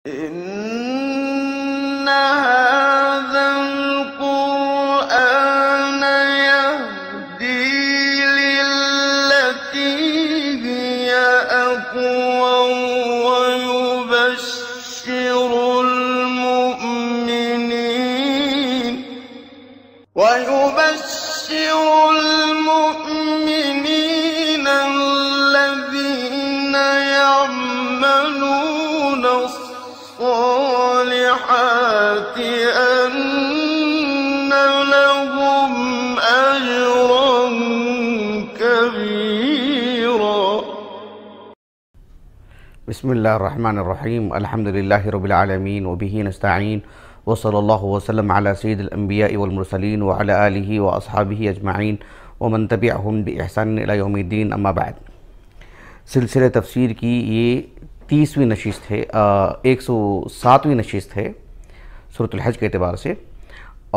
إن هذا القرآن يهدي للتي هي أقوم ويبشر المؤمنين الذين يعملون الصالحات أن لهم أجرا كبيرا. بسم الله الرحمن الرحيم. الحمد لله رب العالمين وبه نستعين وصلى الله وسلم على سيد الأنبياء والمرسلين وعلى آله وأصحابه أجمعين ومن تبعهم بإحسان إلى يوم الدين. اما بعد، سلسلہ تفسیر کی یہ 30ویں نشست ہے، 107ویں نشست ہے سورۃ الحج کے اعتبار سے،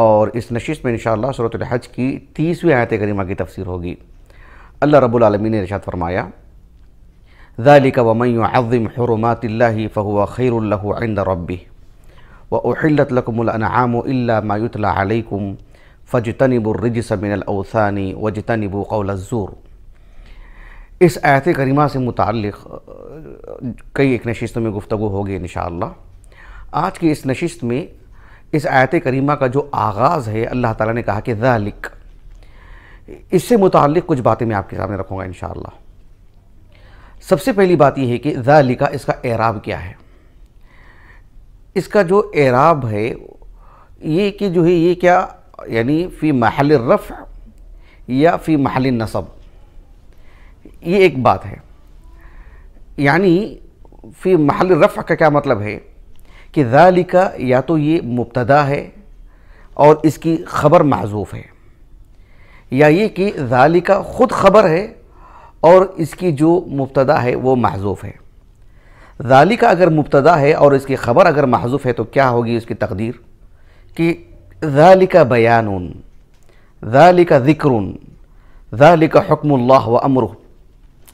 اور اس نشست میں انشاءاللہ سورۃ الحج کی 30ویں آیت کریمہ کی تفسیر ہوگی۔ اللہ رب العالمین نے ارشاد فرمایا: ذَلِكَ وَمَنْ يُعَظِّمْ حُرُمَاتِ اللَّهِ فَهُوَ خَيْرٌ لَهُ عِنْدَ رَبِّهِ وَأُحِلَّتْ لَكُمُ الْأَنْعَامُ إِلَّا مَا يُتْلَى عَلَيْكُمْ فَاجْتَنِبُوا الرِّجْسَ مِنَ الْأَوْثَانِ وَاجْتَنِبُوا قَوْلَ الزُّورِ۔ اس آیت کریمہ سے متعلق کئی ایک نشستوں میں گفتگو ہوگی انشاءاللہ۔ آج کی اس نشست میں اس آیت کریمہ کا جو آغاز ہے، اللہ تعالیٰ نے کہا کہ ذالک، اس سے متعلق کچھ باتیں میں آپ کے سامنے رکھوں گا انشاءاللہ۔ سب سے پہلی بات یہ ہے کہ ذالک، اس کا اعراب کیا ہے؟ اس کا جو اعراب ہے یہ کہ جو ہے یہ کیا، یعنی فی محل الرفع یا فی محل النصب، یہ ایک بات ہے۔ یعنی فی محل الرفع کا کیا مطلب ہے کہ ذالک یا تو یہ مبتدا ہے اور اس کی خبر محذوف ہے، یا یہ کہ ذالک خود خبر ہے اور اس کی جو مبتدا ہے وہ محذوف ہے۔ ذالک اگر مبتدا ہے اور اس کی خبر اگر محذوف ہے تو کیا ہوگی اس کی تقدیر؟ کہ ذالک بیان، ذالک ذکر، ذالک حکم اللہ و امرہ،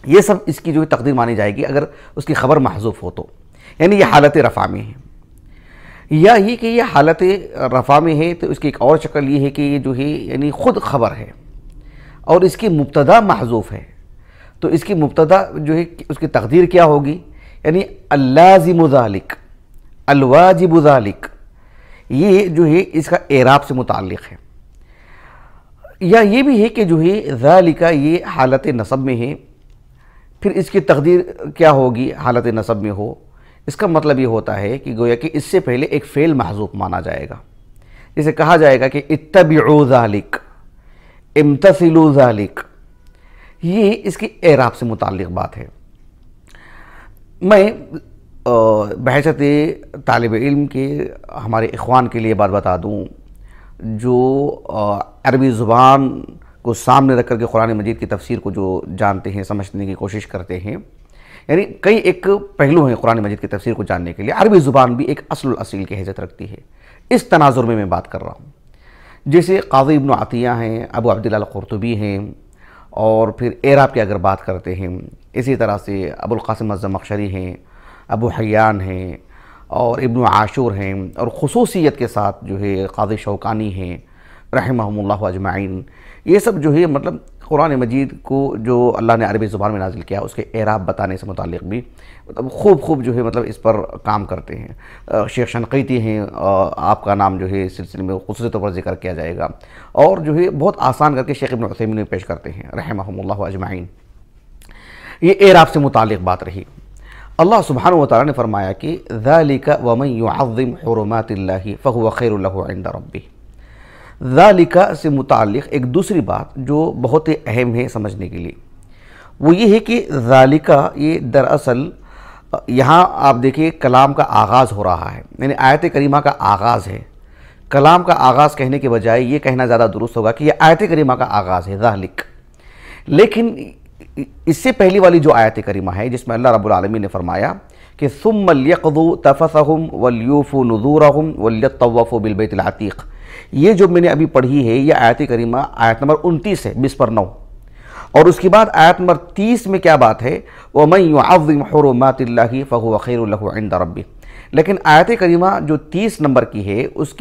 یہ سب اس کی جو تقدیر مانی جائے گی اگر اس کی خبر محذوف ہو تو، یعنی یہ حالت رفع میں ہے۔ یا یہ کہ یہ حالت رفع میں ہے تو اس کی ایک اور شکل یہ ہے کہ یہ جو ہے یعنی خود خبر ہے اور اس کی مبتدا محذوف ہے، تو اس کی مبتدا جو ہے اس کی تقدیر کیا ہوگی؟ یعنی اللازم ذالک، الواجب ذالک، یہ جو ہے اس کا اعراب سے متعلق ہے۔ یا یہ بھی ہے کہ جو ہے ذالک یہ حالت نصب میں ہے، پھر اس کی تقدیر کیا ہوگی حالت نصب میں ہو؟ اس کا مطلب یہ ہوتا ہے کہ گویا کہ اس سے پہلے ایک فعل محذوف مانا جائے گا، جسے کہا جائے گا کہ اتبعوا ذالک، امتثلوا ذالک، یہ اس کی اعراب سے متعلق بات ہے۔ میں بحیثیت طالب علم کے ہمارے اخوان کے لیے بات بتا دوں جو عربی زبان کو سامنے رکھ کر کے قرآن مجید کی تفسیر کو جو جانتے ہیں، سمجھنے کی کوشش کرتے ہیں، یعنی کئی ایک پہلو ہیں قرآن مجید کی تفسیر کو جاننے کے لیے۔ عربی زبان بھی ایک اصل الاصیل کی حیثیت رکھتی ہے، اس تناظر میں بات کر رہا ہوں۔ جیسے قاضی ابن عطیہ ہیں، ابو عبداللہ القرطبی ہیں، اور پھر اعراب کی اگر بات کرتے ہیں اسی طرح سے ابو القاسم الزمخشری ہیں، ابو حیان ہیں، اور ابن عاشور ہیں، اور خصوصیت کے ساتھ جو ہے قاضی شوکانی ہیں رحمہم اللہ اجمعین۔ یہ سب جو ہے مطلب قرآن مجید کو جو اللہ نے عربی زبان میں نازل کیا اس کے اعراب بتانے سے متعلق بھی خوب جو ہے مطلب اس پر کام کرتے ہیں۔ شیخ شنقیطی ہیں، آپ کا نام جو ہے اس سلسلے میں خصوصی طور پر ذکر کیا جائے گا، اور جو ہے بہت آسان کر کے شیخ ابن عثیمین پیش کرتے ہیں رحمہم اللہ اجمعین۔ یہ اعراب سے متعلق بات رہی۔ اللہ سبحانہ وتعالی نے فرمایا کہ ذَلِكَ وَمَنْ يُعَظِّمْ حُرُمَاتِ اللَّهِ فَهُوَ خَيْرٌ لَهُ عِنْدَ رَبِّهِ۔ ذَلِكَ سے متعلق ایک دوسری بات جو بہت اہم ہے سمجھنے کے لیے، وہ یہ ہے کہ ذَلِكَ یہ دراصل یہاں آپ دیکھیں کلام کا آغاز ہو رہا ہے، یعنی آیت کریمہ کا آغاز ہے۔ کلام کا آغاز کہنے کے بجائے یہ کہنا زیادہ درست ہوگا کہ یہ آیت کریمہ کا آغاز ہے ذَلِكَ۔ لیکن اس سے پہلی والی جو آیت کریمہ ہے جس میں اللہ رب العالمین نے فرمایا کہ ثُمَّ لْيَقْضُوا تَفَثَهُمْ وَلْيُوفُوا نُذُورَهُمْ وَلْيَطَّوَّفُوا بِالْبَيْتِ الْعَتِيقِ، یہ جو میں نے ابھی پڑھی ہے یہ آیت کریمہ آیت نمبر 29 ہے 20/9، اور اس کے بعد آیت نمبر 30 میں کیا بات ہے؟ وَمَنْ يُعَظِّمْ حُرُمَاتِ اللَّهِ فَهُوَ خَيْرٌ لَهُ عِنْدَ رَبِّهِ۔ لیکن آیت کریمہ جو 30 نمبر کی ہے اس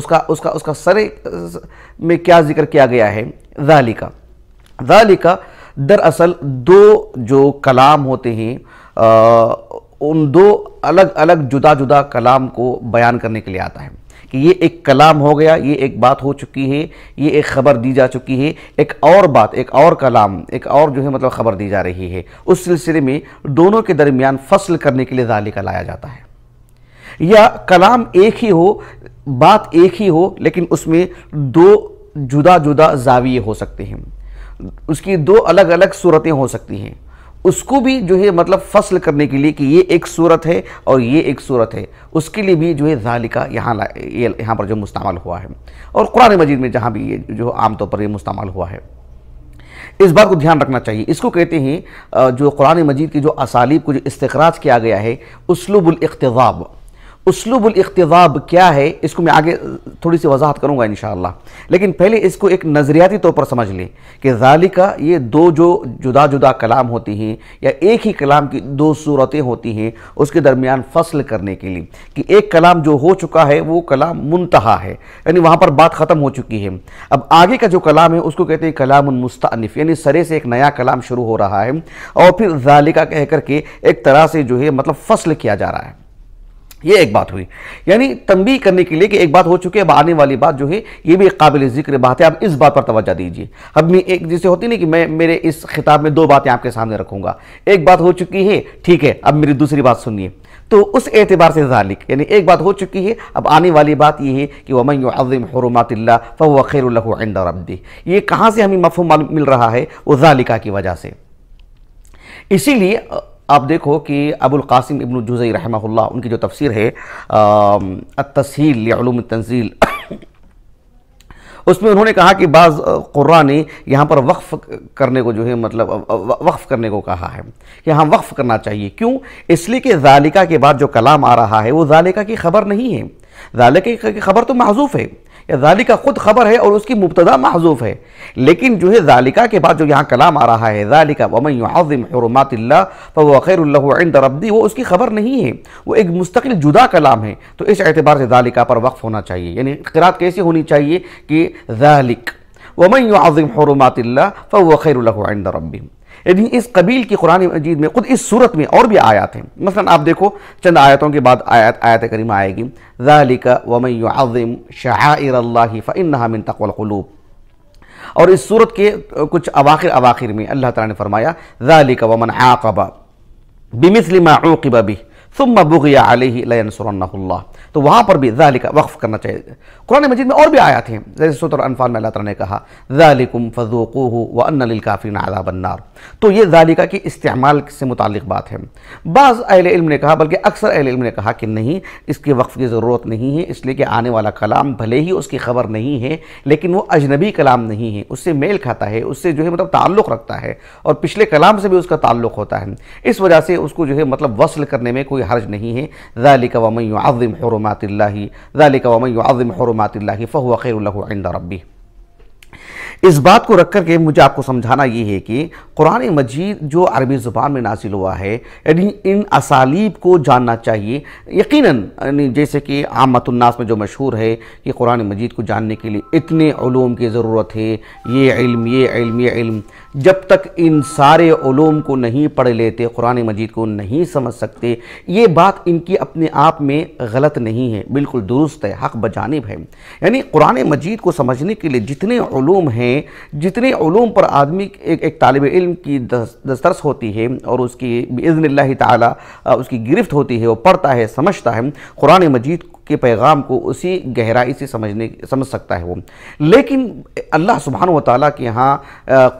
کا سر میں کیا ذکر کیا گیا ہے؟ ذالک دراصل دو جو کلام ہوتے ہیں ان دو الگ الگ جدا جدا کلام کو بیان کرنے کے لیے آتا ہے کہ یہ ایک کلام ہو گیا، یہ ایک بات ہو چکی ہے، یہ ایک خبر دی جا چکی ہے، ایک اور بات، ایک اور کلام، ایک اور جو ہے مطلب خبر دی جا رہی ہے، اس سلسلے میں دونوں کے درمیان فصل کرنے کے لیے ذالک لایا جاتا ہے۔ یا کلام ایک ہی ہو، بات ایک ہی ہو، لیکن اس میں دو جدا جدا زاویے ہو سکتے ہیں، اس کی دو الگ الگ صورتیں ہو سکتی ہیں، اس کو بھی جو ہے مطلب فصل کرنے کے لیے کہ یہ ایک صورت ہے اور یہ ایک صورت ہے، اس کے لیے بھی جو ہے ذالکہ یہاں پر جو مستعمل ہوا ہے، اور قرآن مجید میں جہاں بھی یہ جو عام طور پر یہ مستعمل ہوا ہے، اس بات کو دھیان رکھنا چاہیے۔ اس کو کہتے ہیں جو قرآن مجید کی جو اسالیب کو جو استخراج کیا گیا ہے، اسلوب الاقتضاب۔ اسلوب الاقتضاب کیا ہے اس کو میں آگے تھوڑی سی وضاحت کروں گا انشاءاللہ، لیکن پہلے اس کو ایک نظریاتی طور پر سمجھ لیں کہ ذالکہ یہ دو جو جدا جدا کلام ہوتی ہیں یا ایک ہی کلام کی دو صورتیں ہوتی ہیں، اس کے درمیان فصل کرنے کے لیے کہ ایک کلام جو ہو چکا ہے وہ کلام منتہا ہے، یعنی وہاں پر بات ختم ہو چکی ہے، اب آگے کا جو کلام ہے اس کو کہتے ہیں کلام مستأنف، یعنی سرے سے ایک نیا کلام شروع ہو رہا ہے اور پھر ذالکہ کہہ کر کے ایک طرح سے جو ہے مطلب فصل کیا جا رہا ہے۔ یہ ایک بات ہوئی، یعنی تنبیہ کرنے کے لیے کہ ایک بات ہو چکی ہے، اب آنے والی بات جو ہے یہ بھی ایک قابل ذکر بات ہے، اب اس بات پر توجہ دیجیے۔ اب میں ایک جیسے ہوتی نہیں کہ میں میرے اس خطاب میں دو باتیں آپ کے سامنے رکھوں گا، ایک بات ہو چکی ہے، ٹھیک ہے، اب میری دوسری بات سنیے، تو اس اعتبار سے ذالک یعنی ایک بات ہو چکی ہے، اب آنے والی بات یہ ہے کہ وَمَن يُعَظِّمْ حُرُمَاتِ اللَّهِ فَهُوَ خَيْرٌ لَهُ عِندَ رَبِّهِ، یہ کہاں سے ہمیں مفہوم مل رہا ہے؟ وہ ذالکہ کی وجہ سے۔ اسی لیے آپ دیکھو کہ ابو القاسم ابن جوزی رحمہ اللہ ان کی جو تفسیر ہے التسہیل لعلوم التنزیل، اس میں انہوں نے کہا کہ بعض قراء نے یہاں پر وقف کرنے کو جو ہے مطلب وقف کرنے کو کہا ہے کہ ہاں وقف کرنا چاہیے، کیوں؟ اس لیے کہ ذالکہ کے بعد جو کلام آ رہا ہے وہ ذالکہ کی خبر نہیں ہے، ذالکہ کی خبر تو محذوف ہے، یا ذالکہ خود خبر ہے اور اس کی مبتدا محذوف ہے، لیکن جو ہے ذالکہ کے بعد جو یہاں کلام آ رہا ہے ذالکہ ومن يعظم حرمات اللہ فهو خیر له عند ربه، وہ اس کی خبر نہیں ہے، وہ ایک مستقل جدا کلام ہے، تو اس اعتبار سے ذالکہ پر وقف ہونا چاہیے، یعنی قرات کیسی ہونی چاہیے کہ ذالک ومن يعظم حرمات اللہ فهو خیر له عند ربه، یعنی اس قبیل کی قرآن مجید میں خود اس صورت میں اور بھی آیات ہیں، مثلا آپ دیکھو چند آیتوں کے بعد آیت کریمہ آئے گی ذَلِكَ وَمَن يُعَظِّمْ شَعَائِرَ اللَّهِ فَإِنَّهَا مِن تَقْوَى الْقُلُوبِ، اور اس صورت کے کچھ اواخر میں اللہ تعالیٰ نے فرمایا ذَلِكَ وَمَنْ عَاقَبَ بِمِثْلِ مَا عُوقِبَ بِهِ ثُمَّ بُغِيَ عَلَيْهِ لَيَنْصُرَنَّهُ اللَّهُ، تو وہاں پر بھی ذَلِكَ وقف کرنا چاہیے۔ قرآن مجید میں اور بھی آیات ہیں، جیسے سورۃ الانفال میں اللہ تعالیٰ نے کہا ذَلِكُمْ فَذُوقُوهُ وَأَنَّ لِلْكَافِرِينَ عَذَابَ النَّارِ، تو یہ ذالکہ کی استعمال سے متعلق بات ہے۔ بعض اہل علم نے کہا، بلکہ اکثر اہل علم نے کہا کہ نہیں، اس کے وقف کی ضرورت نہیں ہے، اس لیے کہ آنے والا کلام بھلے ہی اس کی خبر نہیں ہے لیکن وہ اجنبی کلام نہیں ہے، اس سے میل کھاتا ہے، اس سے جو ہے مطلب تعلق رکھتا ہے، اور پچھلے کلام سے بھی اس کا تعلق ہوتا ہے، اس وجہ سے اس کو جو ہے مطلب وصل کرنے میں کوئی حرج نہیں ہے۔ ذَلِكَ وَمَن يُعَظِّمْ حُرُمَاتِ اللَّهِ ذَلِكَ وَمَن يُعَظِّمْ حُرُمَاتِ اللَّهِ فَهُوَ خَيْرٌ لَهُ عِندَ رَبِّهِ۔ اس بات کو رکھ کر کے مجھے آپ کو سمجھانا یہ ہے کہ قرآن مجید جو عربی زبان میں نازل ہوا ہے، یعنی ان اسالیب کو جاننا چاہیے، یقیناً جیسے کہ عامت الناس میں جو مشہور ہے کہ قرآن مجید کو جاننے کے لیے اتنے علوم کی ضرورت ہے، یہ علم یہ علم یہ علم، جب تک ان سارے علوم کو نہیں پڑھ لیتے قرآن مجید کو نہیں سمجھ سکتے، یہ بات ان کی اپنے آپ میں غلط نہیں ہے، بالکل درست ہے، حق بجانب ہے۔ یعنی قرآن مجید کو سمجھنے کے لیے جتنے علوم ہیں، جتنے علوم پر آدمی ایک طالب علم کی دسترس ہوتی ہے اور اس کی بإذن اللہ تعالی اس کی گرفت ہوتی ہے، وہ پڑھتا ہے، سمجھتا ہے قرآن مجید کے پیغام کو، اسی گہرائی سے سمجھ سکتا ہے وہ، لیکن اللہ سبحانہ و تعالیٰ کے ہاں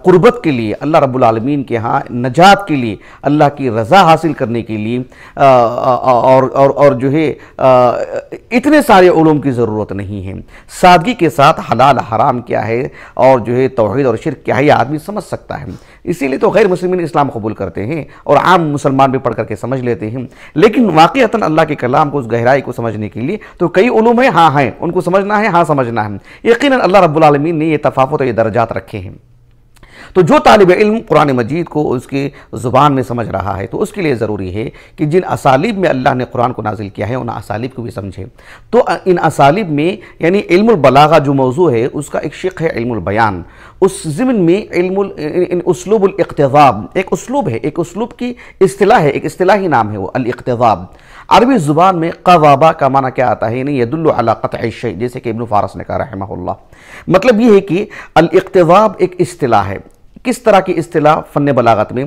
قربت کے لیے، اللہ رب العالمین کے ہاں نجات کے لیے، اللہ کی رضا حاصل کرنے کے لیے اور جو ہے اتنے سارے علوم کی ضرورت نہیں ہے، سادگی کے ساتھ حلال حرام کیا ہے اور جو ہے توحید اور شرک کیا ہے یہ آدمی سمجھ سکتا ہے، اسی لیے تو غیر مسلمین اسلام قبول کرتے ہیں اور عام مسلمان بھی پڑھ کر کے سمجھ لیتے ہیں، لیکن واقعتاً اللہ کے کلام کو، اس گہرائی کو سمجھنے کے لیے تو کئی علوم ہیں، ہاں ہیں، ان کو سمجھنا ہے، ہاں سمجھنا ہے، یقیناً اللہ رب العالمین نے یہ تفاوت اور یہ درجات رکھے ہیں۔ تو جو طالب علم قرآن مجید کو اس کی زبان میں سمجھ رہا ہے تو اس کے لیے ضروری ہے کہ جن اسالیب میں اللہ نے قرآن کو نازل کیا ہے ان اسالیب کو بھی سمجھے۔ تو ان اسالیب میں یعنی علم البلاغہ جو موضوع ہے اس کا ایک شق ہے علم البیان، اس ضمن میں اسلوب الاقتضاب ایک اسلوب ہے، ایک اسلوب کی اصطلاح ہے، ایک اصطلاحی نام ہے وہ الاقتضاب۔ عربی زبان میں قضابہ کا معنی کیا آتا ہے؟ یعنی یدل علی قطع الشیء، جیسے کہ ابن فارس نے کہا رحمہ اللہ۔ مطلب یہ ہے کہ الاقتضاب ایک اصطلاح ہے۔ کس طرح کی اصطلاح فن بلاغت میں؟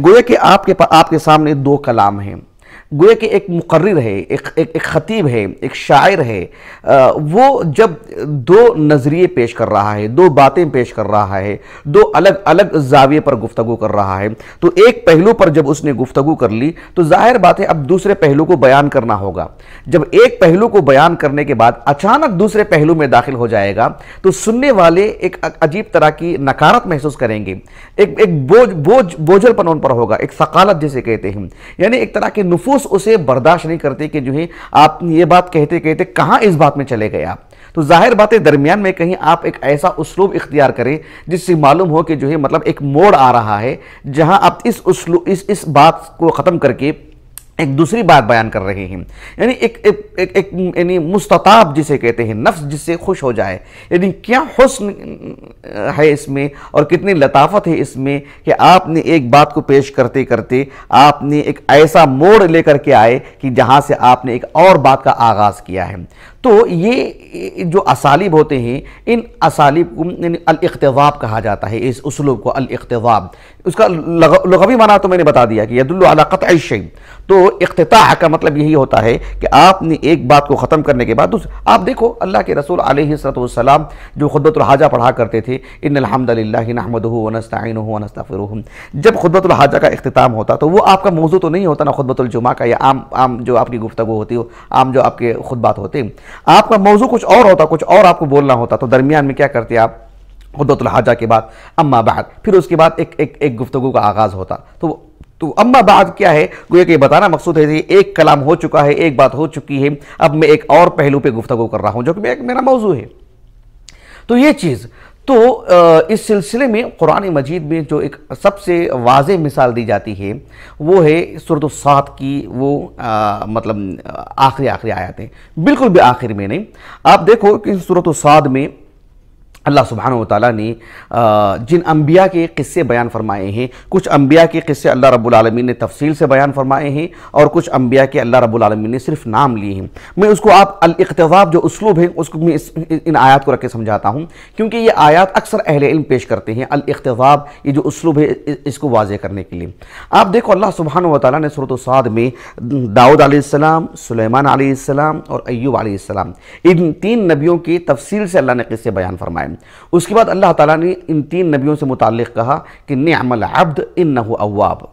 گویا کہ آپ کے سامنے دو کلام ہیں، گویا کہ ایک مقرر ہے، ایک خطیب ہے، ایک شاعر ہے، وہ جب دو نظریے پیش کر رہا ہے، دو باتیں پیش کر رہا ہے، دو الگ الگ زاویے پر گفتگو کر رہا ہے، تو ایک پہلو پر جب اس نے گفتگو کر لی تو ظاہر بات ہے اب دوسرے پہلو کو بیان کرنا ہوگا۔ جب ایک پہلو کو بیان کرنے کے بعد اچانک دوسرے پہلو میں داخل ہو جائے گا تو سننے والے ایک عجیب طرح کی نکارت محسوس کریں گے، ایک بوجھل پن ان پر ہوگا، ایک ثقالت جسے کہتے ہیں، یعنی ایک طرح کے نفوس اسے برداشت نہیں کرتے کہ جو ہے آپ یہ بات کہتے کہتے کہاں اس بات میں چلے گئے آپ۔ تو ظاہر بات ہے درمیان میں کہیں آپ ایک ایسا اسلوب اختیار کریں جس سے معلوم ہو کہ جو ہے مطلب ایک موڑ آ رہا ہے جہاں آپ اس بات کو ختم کر کے ایک دوسری بات بیان کر رہے ہیں، یعنی یعنی مستطاب جسے کہتے ہیں، نفس جس سے خوش ہو جائے، یعنی کیا حسن ہے اس میں اور کتنی لطافت ہے اس میں کہ آپ نے ایک بات کو پیش کرتے کرتے آپ نے ایک ایسا موڑ لے کر کے آئے کہ جہاں سے آپ نے ایک اور بات کا آغاز کیا ہے۔ تو یہ جو اسالیب ہوتے ہیں ان اسالیب کو یعنی الاقتضاب کہا جاتا ہے، اس اسلوب کو الاقتضاب۔ اس کا لغوی معنی تو میں نے بتا دیا کہ یدل علی قطع الشیء، تو اقتطاع کا مطلب یہی ہوتا ہے کہ آپ نے ایک بات کو ختم کرنے کے بعد آپ دیکھو اللہ کے رسول علیہ السلام جو خطبۃ الحاجہ پڑھا کرتے تھے، ان الحمد للہ نحمدہ ونستعینہ ونستغفرہ، جب خطبۃ الحاجہ کا اختتام ہوتا تو وہ آپ کا موضوع تو نہیں ہوتا نا خطبۃ الجمعہ کا یا عام جو آپ کی گفتگو ہوتی ہو، عام جو آپ کے خطبات ہوتے، آپ کا موضوع کچھ اور ہوتا، کچھ اور آپ کو بولنا ہوتا، تو درمیان میں کیا کرتے آپ؟ خطبۃ الحاجہ کے بعد اما بعد، پھر اس کے بعد ایک گفتگو کا آغاز ہوتا۔ تو اما بعد کیا ہے؟ گویا کہ یہ بتانا مقصود ہے کہ ایک کلام ہو چکا ہے، ایک بات ہو چکی ہے، اب میں ایک اور پہلو پہ گفتگو کر رہا ہوں جو کہ میرا موضوع ہے۔ تو یہ چیز تو اس سلسلے میں قرآن مجید میں جو ایک سب سے واضح مثال دی جاتی ہے وہ ہے سورۃ الصاد کی وہ مطلب آخری آیاتیں، بالکل بھی آخر میں نہیں۔ آپ دیکھو کہ سورۃ الصاد میں اللہ سبحانہ وتعالیٰ نے جن انبیاء کے قصے بیان فرمائے ہیں، کچھ انبیاء کے قصے اللہ رب العالمین نے تفصیل سے بیان فرمائے ہیں اور کچھ انبیاء کے اللہ رب العالمین نے صرف نام لیے ہیں۔ میں اس کو آپ الاقتضاب جو اسلوب ہے اس کو میں ان آیات کو رکھ کے سمجھاتا ہوں کیونکہ یہ آیات اکثر اہل علم پیش کرتے ہیں الاقتضاب، یہ جو اسلوب ہے اس کو واضح کرنے کے لیے۔ آپ دیکھو اللہ سبحانہ وتعالیٰ نے سورۃ الصاد میں داؤد علیہ السلام، سلیمان علیہ السلام اور ایوب علیہ السلام، ان تین نبیوں کی تفصیل سے اللہ نے قصے بیان فرمائے۔ اس کے بعد اللہ تعالیٰ نے ان تین نبیوں سے متعلق کہا کہ نعم العبد انہ اواب،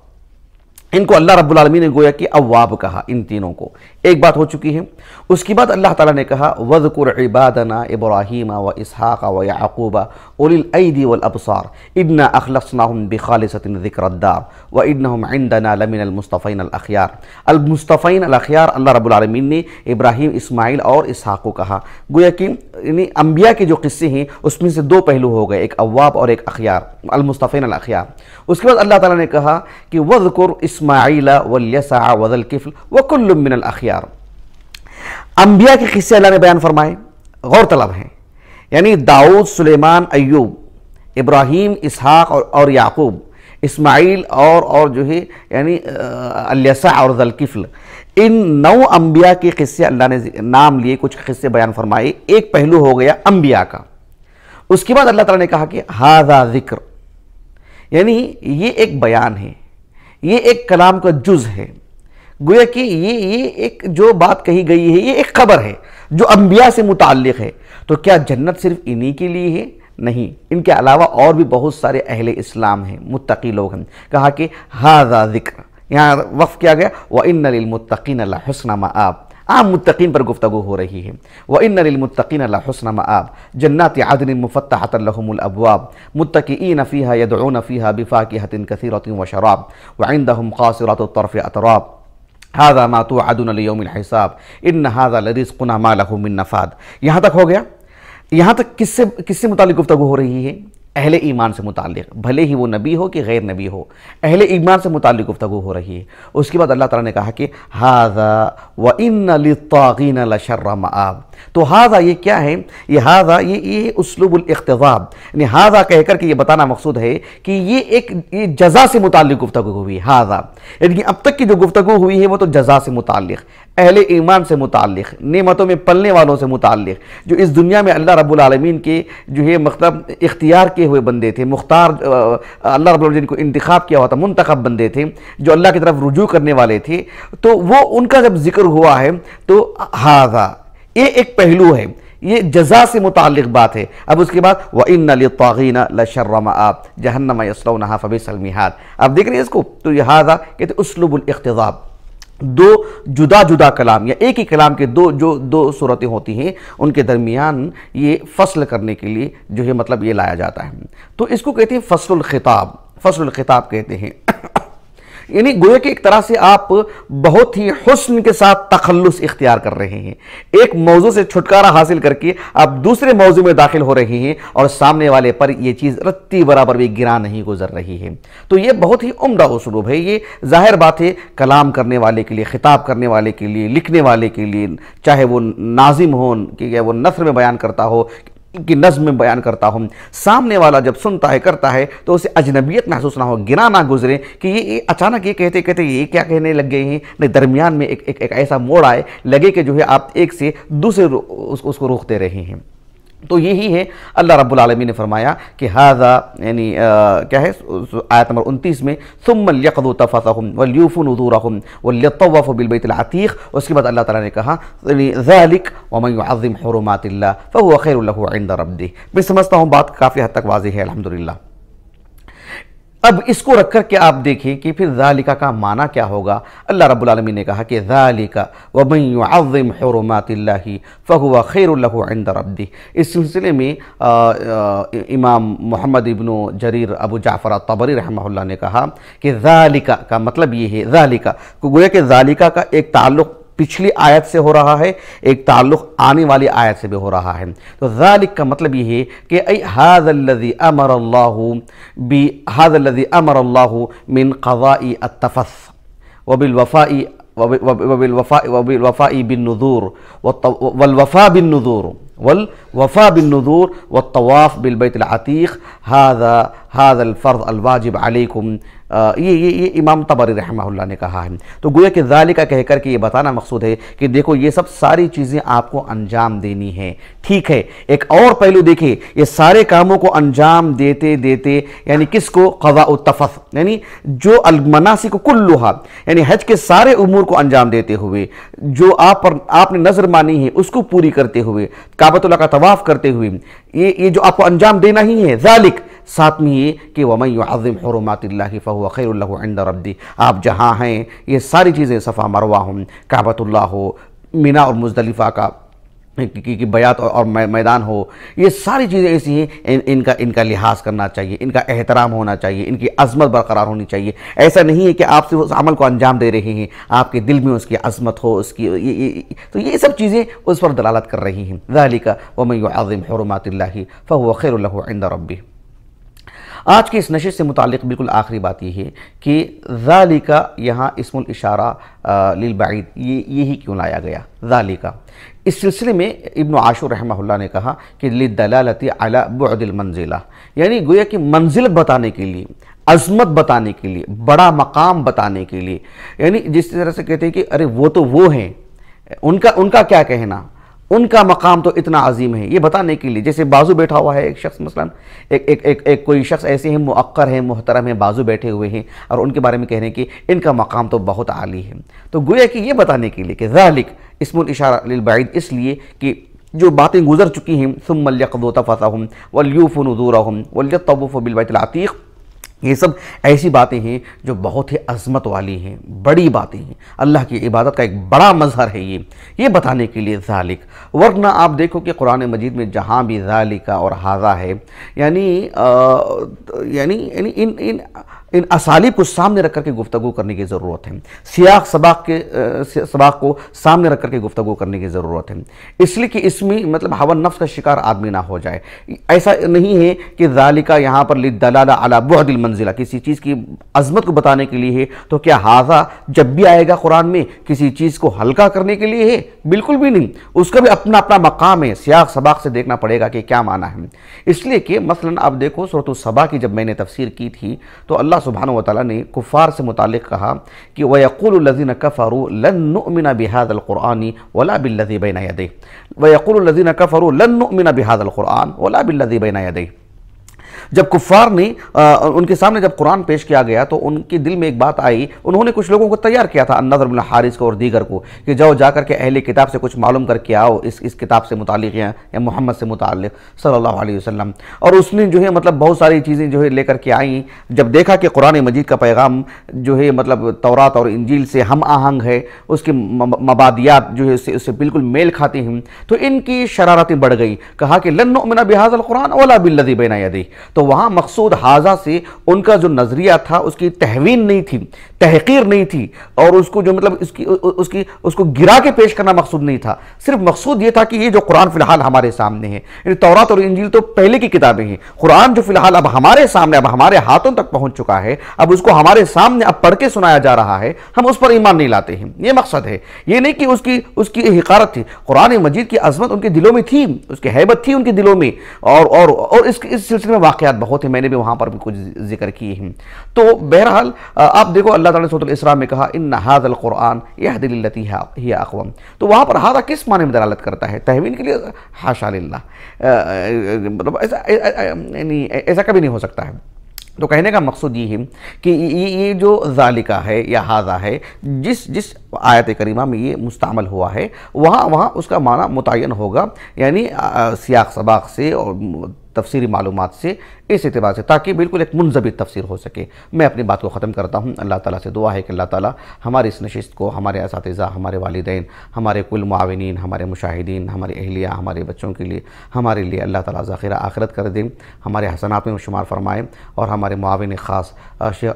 ان کو اللہ رب العالمین نے گویا کہ اواب کہا، ان تینوں کو ایک بات ہو چکی ہے۔ اس کے بعد اللہ تعالیٰ نے کہا وَذْكُرْ عِبَادَنَا إِبْرَاهِيمَ وَإِسْحَاقَ وَيَعْقُوبَ أُولِي الْأَيْدِي وَالْأَبْصَارِ إِنَّا أَخْلَصْنَاهُمْ بِخَالِصَةٍ ذِكْرَ الدَّارِ وَإِنَّهُمْ عِنْدَنَا لَمِنَ الْمُصْطَفَيْنَ الْأَخْيَارِ۔ المصطفین الاخیار اللہ رب العالمین نے ابراہیم، اسماعیل اور اسحاق کو کہا، گویا کہ یعنی انبیاء کے جو قصے ہیں اس میں سے دو پہلو ہو گئے، ایک اواب اور ایک اخیار، المصطفین الاخیار۔ اس کے بعد اللہ تعالیٰ نے کہا کہ وَذْكُرْ اسماعیل وَالْيَسَعَ وَذَا الْكِفْلِ وَكُلٌّ مِّنَ الْأَخْيَارِ۔ انبیاء کے قصے اللہ نے بیان فرمائے، غور طلب ہیں، یعنی داؤد، سلیمان، ایوب، ابراہیم، اسحاق اور یعقوب، اسماعیل اور جو ہے یعنی الیسع اور ذا الکفل، ان 9 انبیاء کے قصے اللہ نے نام لیے، کچھ قصے بیان فرمائے، ایک پہلو ہو گیا انبیاء کا۔ اس کے بعد اللہ تعالیٰ نے کہا کہ ھذا ذکر، یعنی یہ ایک بیان ہے، یہ ایک کلام کا جز ہے، گویا کہ یہ ایک جو بات کہی گئی ہے یہ ایک خبر ہے جو انبیاء سے متعلق ہے۔ تو کیا جنت صرف انہی کے لیے ہے؟ نہیں، ان کے علاوہ اور بھی بہت سارے اہل اسلام ہیں، متقی لوگ ہیں۔ کہا کہ ھذا ذکر، یہاں وقف کیا گیا وَإِنَّ لِلْمُتَّقِينَ لَحُسْنَ مَآب، عام متقین پر گفتگو ہو رہی ہے۔ وَإِنَّ لِلْمُتَّقِينَ لَحُسْنَ مَآب جنات عدن مفتحۃ لهم الابواب متکئین فیہا یدعون فیہا بفاکہۃ کثیرۃ وشراب وعندهم قاصرات الطرف اتراب ھذا ما توعدون لیوم الحساب ان ھذا لرزقنا ما له من نفاد۔ یہاں تک ہو گیا، یہاں تک کس سے متعلق گفتگو ہو رہی ہے؟ اہل ایمان سے متعلق، بھلے ہی وہ نبی ہو کہ غیر نبی ہو، اہل ایمان سے متعلق گفتگو ہو رہی ہے۔ اس کے بعد اللہ تعالیٰ نے کہا کہ ھذا وَإِنَّ لِلطَّاغِينَ لَشَرَّ مَآب۔ تو ھذا یہ کیا ہے؟ یہ ھذا یہ اسلوب الاقتضاب، یعنی ھذا کہہ کر کے یہ بتانا مقصود ہے کہ یہ جزا سے متعلق گفتگو ہوئی ہے۔ ھذا یعنی اب تک کی جو گفتگو ہوئی ہے وہ تو جزا سے متعلق، اہل ایمان سے متعلق، نعمتوں میں پلنے والوں سے متعلق، جو اس دنیا میں اللہ رب العالمین کے جو ہے مطلب اختیار کیے ہوئے بندے تھے، مختار اللہ رب العالمین کو انتخاب کیا ہوا تھا، منتخب بندے تھے جو اللہ کی طرف رجوع کرنے والے تھے، تو وہ ان کا جب ذکر ہوا ہے تو ھذا یہ ایک پہلو ہے، یہ جزا سے متعلق بات ہے۔ اب اس کے بعد وَإِنَّ لِلطَّاغِينَ لَشَرَّ مَآب جہنم یصلونہا فبئس المہاد۔ اب دیکھ رہے ہیں اس کو، تو یہ ھذا کہتے ہیں اسلوب الاقتضاب، دو جدا جدا کلام یا ایک ہی کلام کے دو صورتیں ہوتی ہیں، ان کے درمیان یہ فصل کرنے کے لیے جو ہے مطلب یہ لایا جاتا ہے، تو اس کو کہتے ہیں فصل الخطاب، فصل الخطاب کہتے ہیں۔ یعنی گویا کہ ایک طرح سے آپ بہت ہی حسن کے ساتھ تخلص اختیار کر رہے ہیں، ایک موضوع سے چھٹکارا حاصل کر کے آپ دوسرے موضوع میں داخل ہو رہے ہیں اور سامنے والے پر یہ چیز رتی برابر بھی گرا نہیں گزر رہی ہے۔ تو یہ بہت ہی عمدہ اسلوب ہے، یہ ظاہر بات ہے کلام کرنے والے کے لیے، خطاب کرنے والے کے لیے، لکھنے والے کے لیے، چاہے وہ ناظم ہوں کہ وہ نثر میں بیان کرتا ہو کہ نظم میں بیان کرتا ہوں، سامنے والا جب سنتا ہے کرتا ہے تو اسے اجنبیت محسوس نہ ہو، گنا نہ گزرے کہ یہ اچانک یہ کہتے کہتے یہ کیا کہنے لگ گئے ہیں، نہیں درمیان میں ایک ایسا موڑ آئے لگے کہ جو ہے آپ ایک سے دوسرے اس کو روکتے رہے ہیں۔ تو یہی ہے اللہ رب العالمین نے فرمایا کہ ھذا یعنی کیا ہے آیت نمبر 29 میں ثم لیقضوا تفثهم ولیوفوا نذورهم وليطوفوا بالبیت العتیق۔ اس کے بعد اللہ تعالیٰ نے کہا ذلک ومن يعظم حرمات اللہ فهو خیر له عند ربہ۔ میں سمجھتا ہوں بات کافی حد تک واضح ہے الحمدللہ۔ اب اس کو رکھ کر کے آپ دیکھیں کہ پھر ذالکہ کا معنی کیا ہوگا۔ اللہ رب العالمین نے کہا کہ ذالکہ ومن يعظم حرمات اللہ فهو خیر له عند ربہ۔ اس سلسلے میں امام محمد ابن جریر ابو جعفر الطبری رحمہ اللہ نے کہا کہ ذالکہ کا مطلب یہ ہے، ذالکہ گویا کہ ذالکہ کا ایک تعلق پچھلی آیت سے ہو رہا ہے، ایک تعلق آنے والی آیت سے بھی ہو رہا ہے۔ تو ذالک کا مطلب یہ ہے کہ ای ھذا الذی امر اللہ من قضاء التفث وبالوفاء بالنذور والطواف بالبیت العتیق ھذا الفرض الواجب علیکم۔ یہ امام طبری رحمہ اللہ نے کہا ہے۔ تو گویا کہ ذالکہ کہہ کر کے یہ بتانا مقصود ہے کہ دیکھو یہ سب ساری چیزیں آپ کو انجام دینی ہیں، ٹھیک ہے۔ ایک اور پہلو دیکھیں، یہ سارے کاموں کو انجام دیتے دیتے یعنی کس کو؟ قضاء التفث، یعنی جو المناسک کلھا، یعنی حج کے سارے امور کو انجام دیتے ہوئے، جو آپ نے نظر مانی ہے اس کو پوری کرتے ہوئے، کعبۃ اللہ کا طواف کرتے ہوئے، یہ جو آپ کو انجام دینا ہی ہے ذالک، ساتھ میں یہ کہ وَمَن يُعَظِّمْ حُرُمَاتِ اللَّهِ فَهُوَ خَيْرٌ لَهُ عِنْدَ رَبِّهِ۔ آپ جہاں ہیں یہ ساری چیزیں صفا مروہ ہوں، کعبۃ اللہ ہو، مینا اور مزدلفہ کا کی بیعت اور میدان ہو، یہ ساری چیزیں ایسی ہیں ان کا لحاظ کرنا چاہیے، ان کا احترام ہونا چاہیے، ان کی عظمت برقرار ہونی چاہیے۔ ایسا نہیں ہے کہ آپ سے اس عمل کو انجام دے رہے ہیں، آپ کے دل میں اس کی عظمت ہو، اس کی تو یہ سب چیزیں اس پر دلالت کر رہی ہیں۔ ذالک ومن یعظم حرمات اللہ فهو خیر له عند ربہ۔ آج کی اس نشست سے متعلق بالکل آخری بات یہ ہے کہ ذالکہ یہاں اسم الاشارہ للبعید یہی کیوں لایا گیا ذالکہ؟ اس سلسلے میں ابن عاشور رحمہ اللہ نے کہا کہ للدلالۃ علی بعد المنزلہ، یعنی گویا کہ منزلت بتانے کے لیے، عظمت بتانے کے لیے، بڑا مقام بتانے کے لیے، یعنی جس طرح سے کہتے ہیں کہ ارے وہ تو وہ ہیں، ان کا کیا کہنا، ان کا مقام تو اتنا عظیم ہے، یہ بتانے کے لیے۔ جیسے بازو بیٹھا ہوا ہے ایک شخص، مثلا ایک کوئی شخص ایسے ہیں موقر ہیں، محترم ہیں، بازو بیٹھے ہوئے ہیں، اور ان کے بارے میں کہہ رہے ہیں کہ ان کا مقام تو بہت عالی ہے۔ تو گویا کہ یہ بتانے کے لیے کہ ذالک اسم الاشارہ للبعید، اس لیے کہ جو باتیں گزر چکی ہیں ثم لیقضوا تفثهم ولیوفوا نذورهم وليطوفوا بالبیت العتیق، یہ سب ایسی باتیں ہیں جو بہت ہی عظمت والی ہیں، بڑی باتیں ہیں، اللہ کی عبادت کا ایک بڑا مظہر ہے یہ بتانے کے لیے ذالک۔ ورنہ آپ دیکھو کہ قرآن مجید میں جہاں بھی ذالکہ اور ھذا ہے، یعنی ان اسالیب کو سامنے رکھ کر کے گفتگو کرنے کی ضرورت ہے، سیاق سباق کو سامنے رکھ کر کے گفتگو کرنے کی ضرورت ہے، اس لیے کہ اس میں مطلب ہوا نفس کا شکار آدمی نہ ہو جائے۔ ایسا نہیں ہے کہ ذالک یہاں پر للدلالہ علی بعد المنزلہ، کسی چیز کی عظمت کو بتانے کے لیے ہے، تو کیا ہاذا جب بھی آئے گا قرآن میں کسی چیز کو ہلکا کرنے کے لیے ہے؟ بالکل بھی نہیں، اس کا بھی اپنا اپنا مقام ہے، سیاق سباق سے دیکھنا پڑے گا کہ کیا معنی ہے۔ اس لیے کہ مثلا آپ دیکھو سورۃ السبا کی جب میں نے تفسیر کی تھی تو اللہ سبحانہ وتعالیٰ نے کفار سے متعلق کہا کہ وَيَقُولُ الَّذِينَ كَفَرُوا لَن نُؤْمِنَ بِهَذَا الْقُرْآنِ وَلَا بِالَّذِي بَيْنَ يَدَيْهِ وَيَقُولُ الَّذِينَ كَفَرُوا لَن نُؤْمِنَ بِهَذَا الْقُرْآنِ وَلَا بِالَّذِي بَيْنَ يَدَيْهِ۔ جب کفار نے ان کے سامنے جب قرآن پیش کیا گیا تو ان کے دل میں ایک بات آئی، انہوں نے کچھ لوگوں کو تیار کیا تھا، النضر بن حارث کو اور دیگر کو، کہ جاؤ جا کر کے اہل کتاب سے کچھ معلوم کر کے آؤ اس کتاب سے متعلق یا محمد سے متعلق صلی اللہ علیہ وسلم، اور اس نے جو ہے مطلب بہت ساری چیزیں جو ہے لے کر کے آئیں۔ جب دیکھا کہ قرآن مجید کا پیغام جو ہے مطلب تورات اور انجیل سے ہم آہنگ ہے، اس کے مبادیات جو ہے اس سے بالکل میل کھاتے ہیں، تو ان کی شرارتیں بڑھ گئی، کہا کہ لن نؤمن بهذا القرآن ولا بالذی بین یدیہ۔ تو وہاں مقصود حاضہ سے ان کا جو نظریہ تھا اس کی تہوین نہیں تھی، تحقیر نہیں تھی، اور اس کو جو مطلب اس کو گرا کے پیش کرنا مقصود نہیں تھا، صرف مقصود یہ تھا کہ یہ جو قرآن فی الحال ہمارے سامنے ہے، یعنی تورات اور انجیل تو پہلے کی کتابیں ہیں، قرآن جو فی الحال اب ہمارے سامنے، اب ہمارے ہاتھوں تک پہنچ چکا ہے، اب اس کو ہمارے سامنے اب پڑھ کے سنایا جا رہا ہے، ہم اس پر ایمان نہیں لاتے ہیں، یہ مقصد ہے۔ یہ نہیں کہ اس کی حقارت تھی، قرآن مجید کی عظمت ان کے دلوں میں تھی، اس کی ہیبت تھی ان کے دلوں میں، اور اس سلسلے میں واقعات بہت ہیں، میں نے بھی وہاں پر بھی کچھ ذکر کیے ہیں۔ تو بہرحال آپ دیکھو اللہ تعالیٰ نے سورۃ الاسراء میں کہا ان ھذا القرآن یہدی للتی ہی اقوم، تو وہاں پر ھذا کس معنی میں دلالت کرتا ہے؟ تہوین کے لیے؟ حاشا للہ، مطلب ایسا کبھی نہیں ہو سکتا ہے۔ تو کہنے کا مقصود یہ ہے کہ یہ جو ذالکہ ہے یا ھذا ہے، جس آیت کریمہ میں یہ مستعمل ہوا ہے وہاں اس کا معنی متعین ہوگا، یعنی سیاق سباق سے اور تفسیری معلومات سے، اس اعتبار سے، تاکہ بالکل ایک منضبط تفسیر ہو سکے۔ میں اپنی بات کو ختم کرتا ہوں۔ اللہ تعالیٰ سے دعا ہے کہ اللہ تعالیٰ ہماری اس نشست کو، ہمارے اساتذہ، ہمارے والدین، ہمارے کل معاونین، ہمارے مشاہدین، ہمارے اہلیہ، ہمارے بچوں کے لیے، ہمارے لیے اللہ تعالیٰ ذخیرہ آخرت کر دیں، ہمارے حسنات میں شمار فرمائیں، اور ہمارے معاون خاص شیخ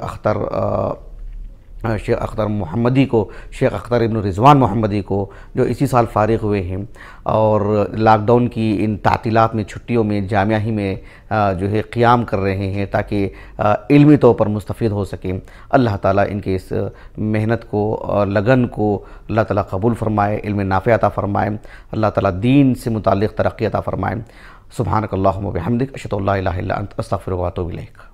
اختر محمدی کو، شیخ اختر ابن رضوان محمدی کو، جو اسی سال فارغ ہوئے ہیں اور لاک ڈاؤن کی ان تعطیلات میں، چھٹیوں میں جامعہ ہی میں جو ہے قیام کر رہے ہیں تاکہ علمی طور پر مستفید ہو سکیں، اللہ تعالیٰ ان کے اس محنت کو اور لگن کو اللہ تعالیٰ قبول فرمائے، علم نافع عطا فرمائے، اللہ تعالیٰ دین سے متعلق ترقی عطا فرمائے۔ سبحانک اللہم و بحمدک، اشہد ان لا الہ الا انت، استغفرک و اتوب الیک۔